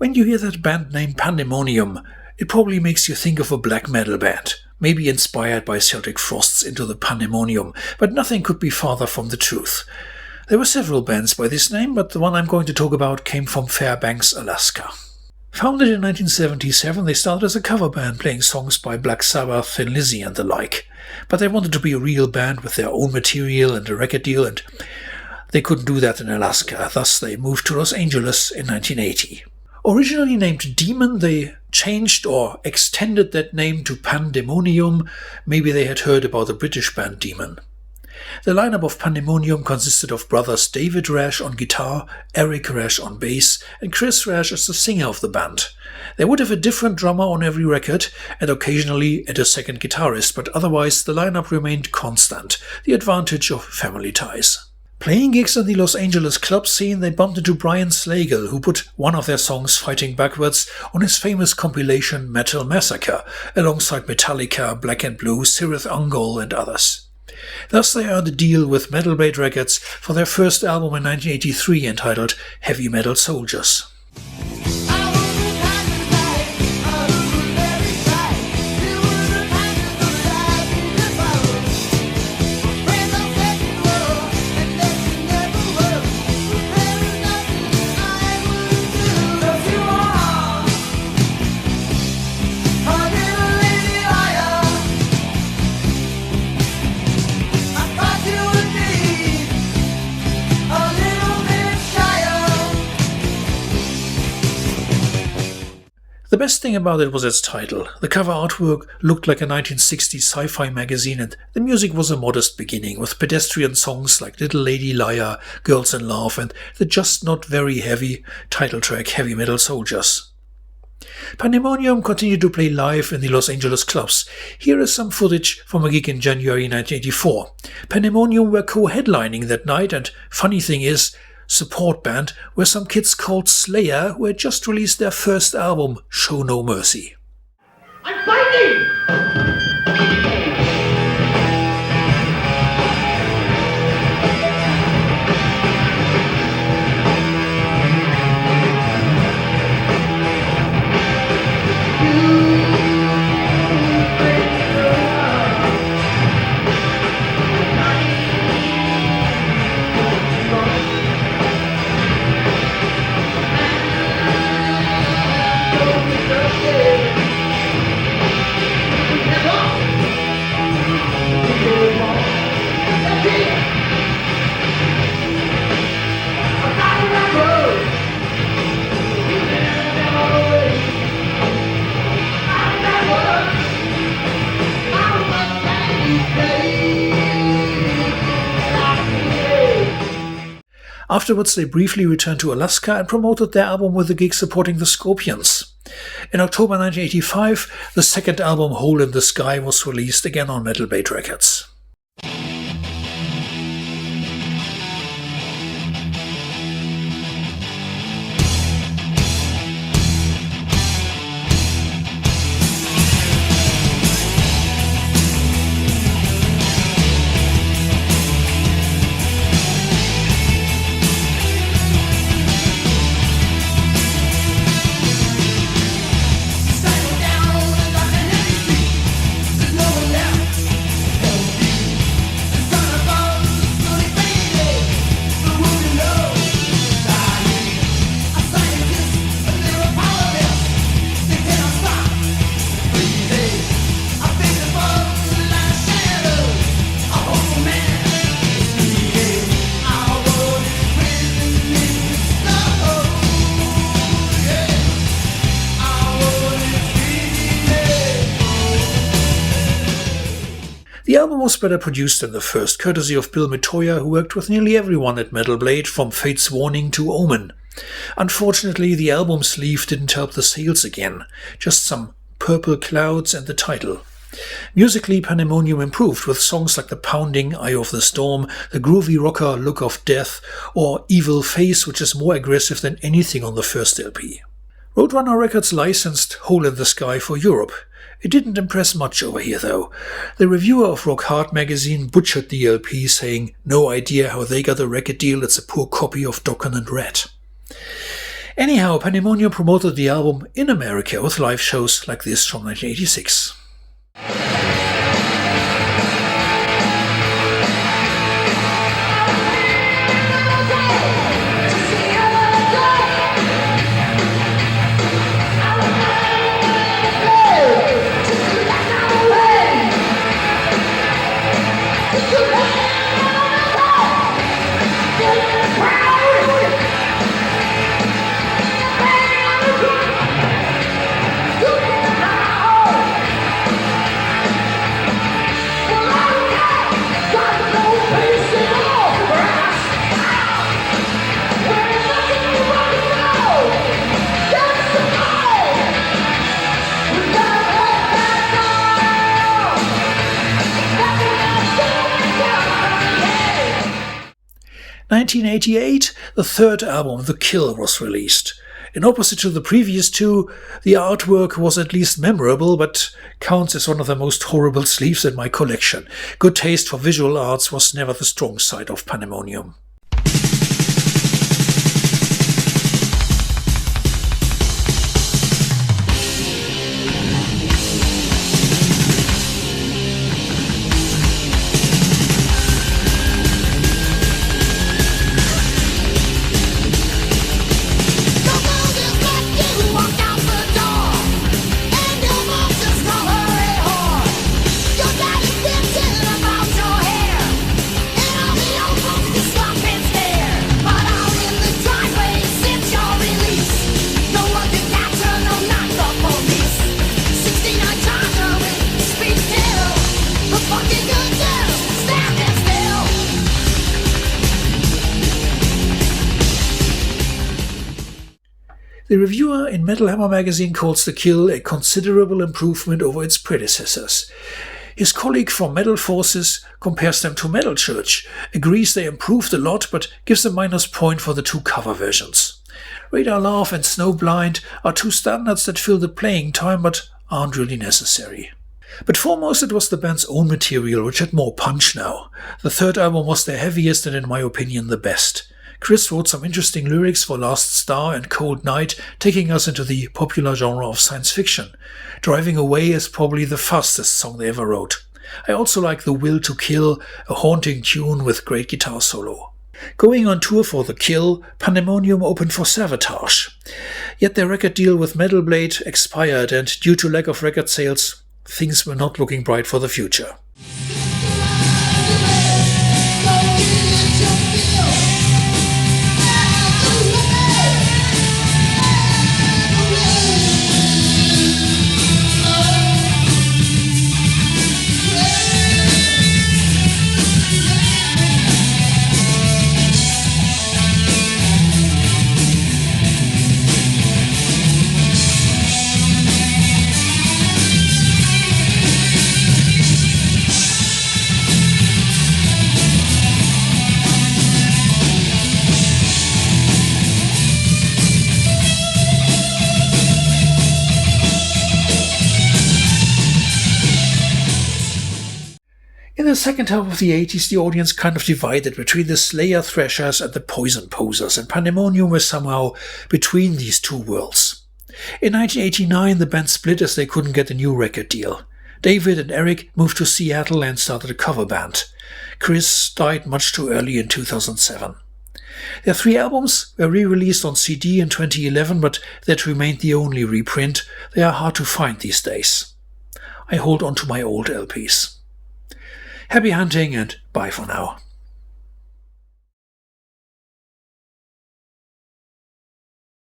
When you hear that band name Pandemonium, it probably makes you think of a black metal band, maybe inspired by Celtic Frost's Into the Pandemonium, but nothing could be farther from the truth. There were several bands by this name, but the one I'm going to talk about came from Fairbanks, Alaska. Founded in 1977, they started as a cover band playing songs by Black Sabbath, Thin Lizzy and the like. But they wanted to be a real band with their own material and a record deal, and they couldn't do that in Alaska, thus they moved to Los Angeles in 1980. Originally named Demon, they changed or extended that name to Pandemonium. Maybe they had heard about the British band Demon. The lineup of Pandemonium consisted of brothers David Rash on guitar, Eric Rash on bass, and Chris Rash as the singer of the band. They would have a different drummer on every record, and occasionally a second guitarist, but otherwise the lineup remained constant, the advantage of family ties. Playing gigs in the Los Angeles club scene, they bumped into Brian Slagle, who put one of their songs, Fighting Backwards, on his famous compilation Metal Massacre, alongside Metallica, Black and Blue, Cirith Ungol and others. Thus they earned a deal with Metal Blade Records for their first album in 1983 entitled Heavy Metal Soldiers. The best thing about it was its title. The cover artwork looked like a 1960s sci-fi magazine, and the music was a modest beginning, with pedestrian songs like Little Lady Liar, Girls in Love, and the just not very heavy title track Heavy Metal Soldiers. Pandemonium continued to play live in the Los Angeles clubs. Here is some footage from a gig in January 1984. Pandemonium were co-headlining that night, and funny thing is, support band were some kids called Slayer, who had just released their first album, Show No Mercy. I'm fighting! Afterwards, they briefly returned to Alaska and promoted their album with a gig supporting the Scorpions. In October 1985, the second album, Hole in the Sky, was released again on Metal Blade Records. The album was better produced than the first, courtesy of Bill Metoyer, who worked with nearly everyone at Metal Blade, from Fate's Warning to Omen. Unfortunately, the album sleeve didn't help the sales again, just some purple clouds and the title. Musically, Pandemonium improved with songs like the pounding Eye of the Storm, the groovy rocker Look of Death, or Evil Face, which is more aggressive than anything on the first LP. Roadrunner Records licensed Hole in the Sky for Europe. It didn't impress much over here, though. The reviewer of Rock Hard magazine butchered the LP, saying, "No idea how they got a record deal, it's a poor copy of Dokken and Red." Anyhow, Pandemonium promoted the album in America with live shows like this from 1986. In 1988, the third album, The Kill, was released. In opposite to the previous two, the artwork was at least memorable, but counts as one of the most horrible sleeves in my collection. Good taste for visual arts was never the strong side of Pandemonium. The reviewer in Metal Hammer magazine calls The Kill a considerable improvement over its predecessors. His colleague from Metal Forces compares them to Metal Church, agrees they improved a lot but gives a -point for the two cover versions. Radar Love and Snowblind are two standards that fill the playing time but aren't really necessary. But foremost it was the band's own material which had more punch now. The third album was their heaviest and in my opinion the best. Chris wrote some interesting lyrics for Last Star and Cold Night, taking us into the popular genre of science fiction. Driving Away is probably the fastest song they ever wrote. I also like The Will to Kill, a haunting tune with great guitar solo. Going on tour for The Kill, Pandemonium opened for Savatage. Yet their record deal with Metal Blade expired, and due to lack of record sales, things were not looking bright for the future. In the second half of the 80s, the audience kind of divided between the Slayer thrashers and the Poison posers, and Pandemonium was somehow between these two worlds. In 1989, the band split as they couldn't get a new record deal. David and Eric moved to Seattle and started a cover band. Chris died much too early in 2007. Their three albums were re-released on CD in 2011, but that remained the only reprint. They are hard to find these days. I hold on to my old LPs. Happy hunting and bye for now.